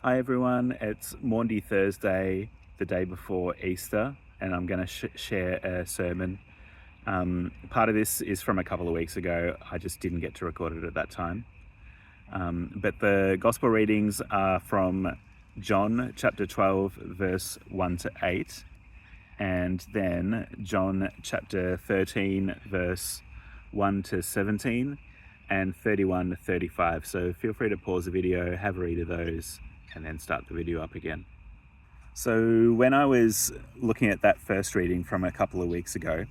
Hi everyone, it's Maundy Thursday, the day before Easter, and I'm going to share a sermon. Part of this is from a couple of weeks ago. I just didn't get to record it at that time. But the gospel readings are from John chapter 12, verse 1 to 8, and then John chapter 13, verse 1 to 17, and 31 to 35. So feel free to pause the video, have a read of those, and then start the video up again. So when I was looking at that first reading from a couple of weeks ago,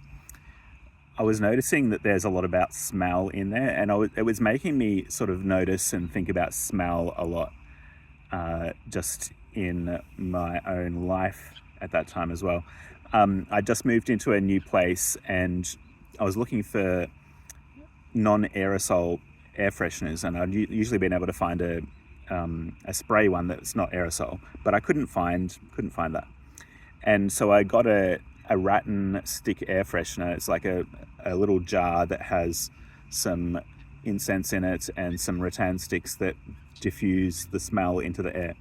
I was noticing that there's a lot about smell in there, and it was making me sort of notice and think about smell a lot, just in my own life at that time as well. I just moved into a new place, and I was looking for non-aerosol air fresheners, and I'd usually been able to find a spray one that's not aerosol, but I couldn't find that. And so I got a rattan stick air freshener. It's like a little jar that has some incense in it and some rattan sticks that diffuse the smell into the air.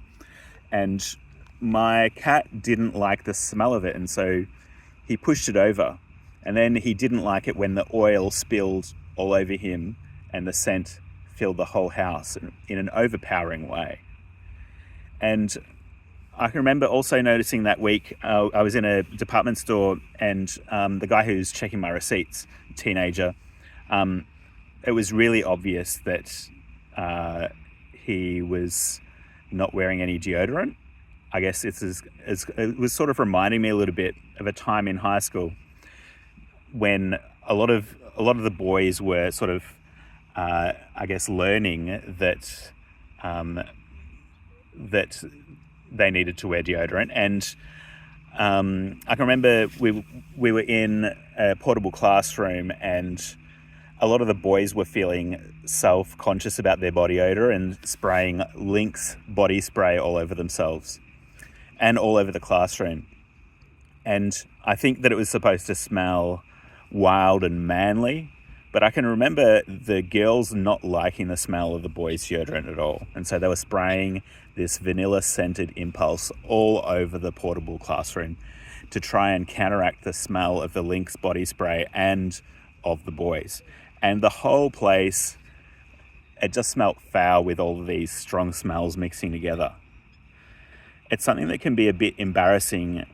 And my cat didn't like the smell of it, and so he pushed it over. And then he didn't like it when the oil spilled all over him and the scent filled the whole house in an overpowering way. And I can remember also noticing that week, I was in a department store, and the guy who's checking my receipts, teenager, it was really obvious that he was not wearing any deodorant. I guess it was sort of reminding me a little bit of a time in high school when a lot of the boys were sort of learning that that they needed to wear deodorant. And I can remember we were in a portable classroom, and a lot of the boys were feeling self-conscious about their body odor and spraying Lynx body spray all over themselves and all over the classroom. And I think that it was supposed to smell wild and manly, but I can remember the girls not liking the smell of the boys' deodorant at all. And so they were spraying this vanilla-scented impulse all over the portable classroom to try and counteract the smell of the Lynx body spray and of the boys. And the whole place, it just smelt foul with all of these strong smells mixing together. It's something that can be a bit embarrassing,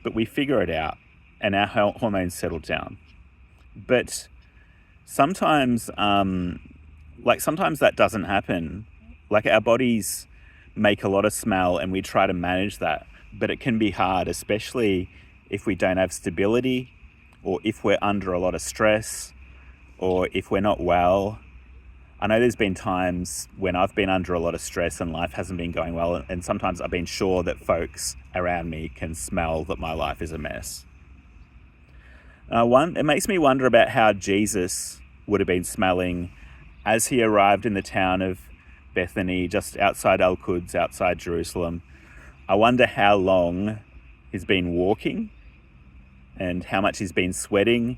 but we figure it out and our hormones settle down. But sometimes that doesn't happen. Like, our bodies make a lot of smell and we try to manage that, but it can be hard, especially if we don't have stability, or if we're under a lot of stress, or if we're not well. I know there's been times when I've been under a lot of stress and life hasn't been going well, and sometimes I've been sure that folks around me can smell that my life is a mess. It makes me wonder about how Jesus would have been smelling as he arrived in the town of Bethany, just outside Al-Quds, outside Jerusalem. I wonder how long he's been walking, and how much he's been sweating,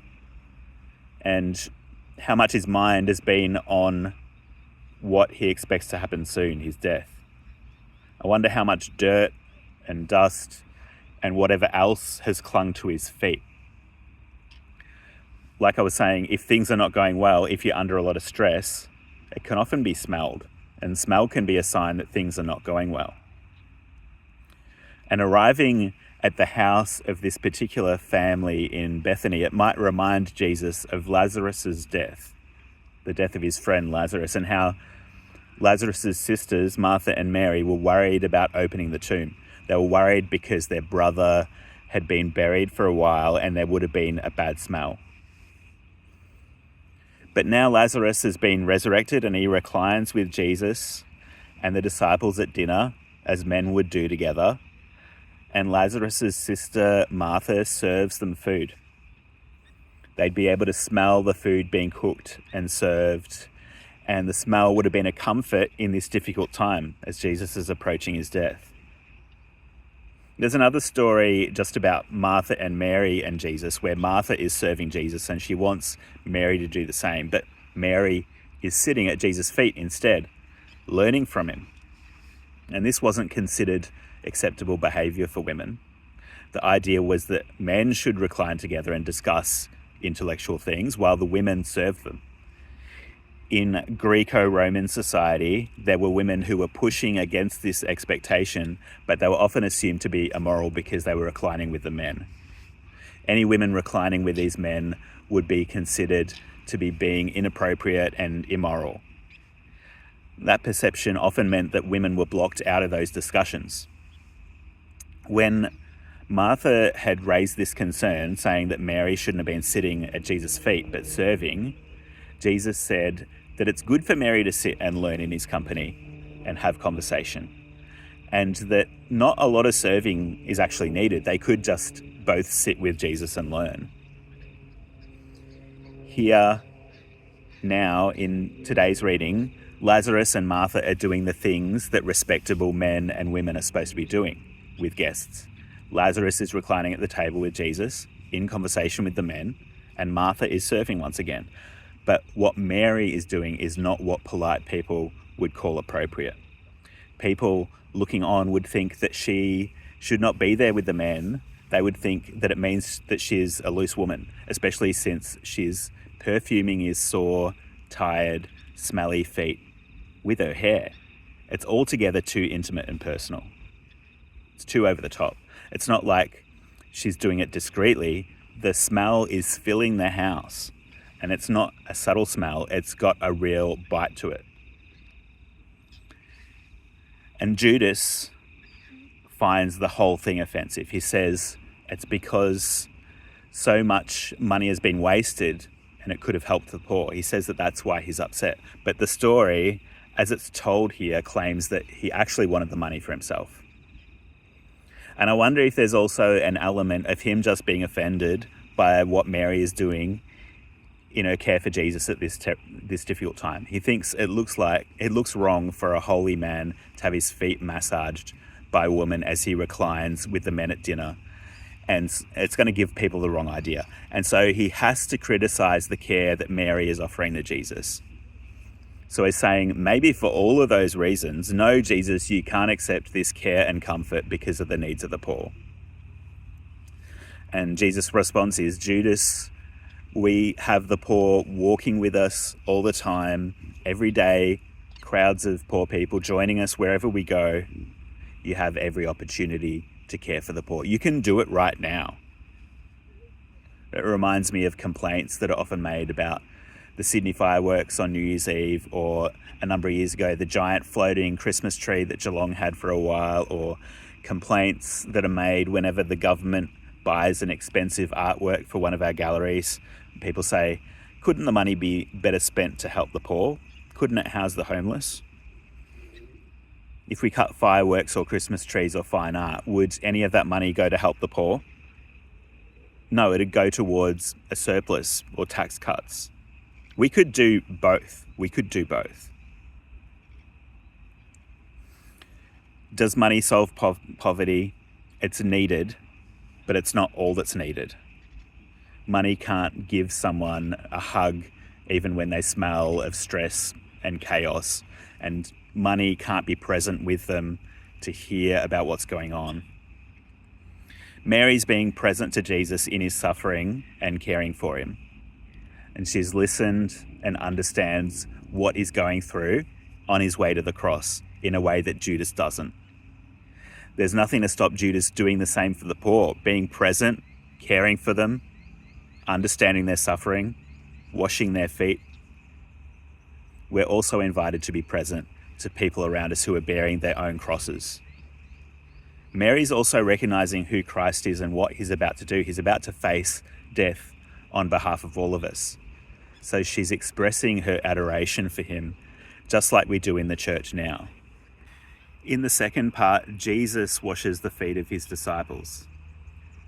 and how much his mind has been on what he expects to happen soon, his death. I wonder how much dirt and dust and whatever else has clung to his feet. Like I was saying, if things are not going well, if you're under a lot of stress, it can often be smelled, and smell can be a sign that things are not going well. And arriving at the house of this particular family in Bethany, it might remind Jesus of Lazarus's death, the death of his friend Lazarus, and how Lazarus's sisters, Martha and Mary, were worried about opening the tomb. They were worried because their brother had been buried for a while and there would have been a bad smell. But now Lazarus has been resurrected, and he reclines with Jesus and the disciples at dinner, as men would do together. And Lazarus's sister Martha serves them food. They'd be able to smell the food being cooked and served, and the smell would have been a comfort in this difficult time as Jesus is approaching his death. There's another story just about Martha and Mary and Jesus, where Martha is serving Jesus and she wants Mary to do the same, but Mary is sitting at Jesus' feet instead, learning from him. And this wasn't considered acceptable behavior for women. The idea was that men should recline together and discuss intellectual things while the women served them. In Greco-Roman society, there were women who were pushing against this expectation, but they were often assumed to be immoral because they were reclining with the men. Any women reclining with these men would be considered to be being inappropriate and immoral. That perception often meant that women were blocked out of those discussions. When Martha had raised this concern, saying that Mary shouldn't have been sitting at Jesus' feet but serving, Jesus said that it's good for Mary to sit and learn in his company and have conversation, and that not a lot of serving is actually needed. They could just both sit with Jesus and learn. Here, now, in today's reading, Lazarus and Martha are doing the things that respectable men and women are supposed to be doing with guests. Lazarus is reclining at the table with Jesus, in conversation with the men, and Martha is serving once again. But what Mary is doing is not what polite people would call appropriate. People looking on would think that she should not be there with the men. They would think that it means that she is a loose woman, especially since she's perfuming his sore, tired, smelly feet with her hair. It's altogether too intimate and personal. It's too over the top. It's not like she's doing it discreetly. The smell is filling the house, and it's not a subtle smell. It's got a real bite to it. And Judas finds the whole thing offensive. He says it's because so much money has been wasted and it could have helped the poor. He says that that's why he's upset. But the story, as it's told here, claims that he actually wanted the money for himself. And I wonder if there's also an element of him just being offended by what Mary is doing in her care for Jesus at this difficult time. He thinks it looks wrong for a holy man to have his feet massaged by a woman as he reclines with the men at dinner. And it's going to give people the wrong idea. And so he has to criticize the care that Mary is offering to Jesus. So he's saying, maybe for all of those reasons, no, Jesus, you can't accept this care and comfort because of the needs of the poor. And Jesus' response is, Judas, we have the poor walking with us all the time, every day, crowds of poor people joining us wherever we go. You have every opportunity to care for the poor. You can do it right now. It reminds me of complaints that are often made about the Sydney fireworks on New Year's Eve, or a number of years ago, the giant floating Christmas tree that Geelong had for a while, or complaints that are made whenever the government buys an expensive artwork for one of our galleries. People say, couldn't the money be better spent to help the poor? Couldn't it house the homeless? If we cut fireworks or Christmas trees or fine art, would any of that money go to help the poor? No, it'd go towards a surplus or tax cuts. We could do both. Does money solve poverty? It's needed, but it's not all that's needed. Money can't give someone a hug even when they smell of stress and chaos, and money can't be present with them to hear about what's going on. Mary's being present to Jesus in his suffering and caring for him. And she's listened and understands what he's going through on his way to the cross in a way that Judas doesn't. There's nothing to stop Judas doing the same for the poor, being present, caring for them, understanding their suffering, washing their feet. We're also invited to be present to people around us who are bearing their own crosses. Mary's also recognizing who Christ is and what he's about to do. He's about to face death on behalf of all of us. So she's expressing her adoration for him, just like we do in the church now. In the second part, Jesus washes the feet of his disciples.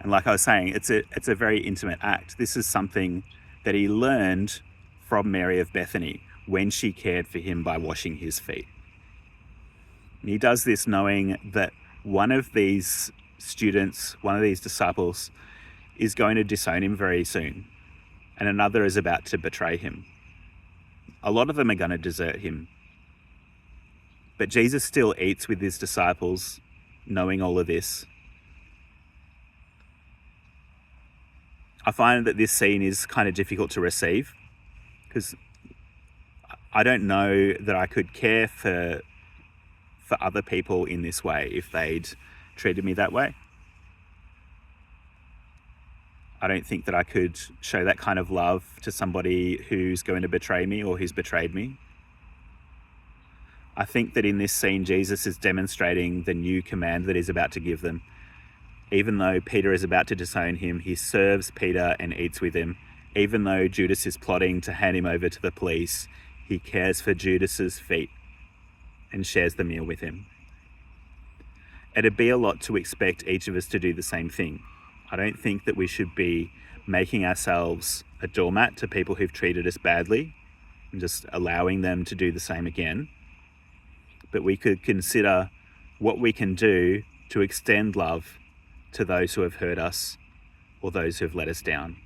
And like I was saying, it's a very intimate act. This is something that he learned from Mary of Bethany when she cared for him by washing his feet. And he does this knowing that one of these students, one of these disciples, is going to disown him very soon, and another is about to betray him. A lot of them are going to desert him. But Jesus still eats with his disciples, knowing all of this. I find that this scene is kind of difficult to receive because I don't know that I could care for other people in this way if they'd treated me that way. I don't think that I could show that kind of love to somebody who's going to betray me or who's betrayed me. I think that in this scene, Jesus is demonstrating the new command that he's about to give them. Even though Peter is about to disown him, he serves Peter and eats with him. Even though Judas is plotting to hand him over to the police, he cares for Judas's feet and shares the meal with him. It'd be a lot to expect each of us to do the same thing. I don't think that we should be making ourselves a doormat to people who've treated us badly and just allowing them to do the same again. But we could consider what we can do to extend love to those who have hurt us or those who have let us down.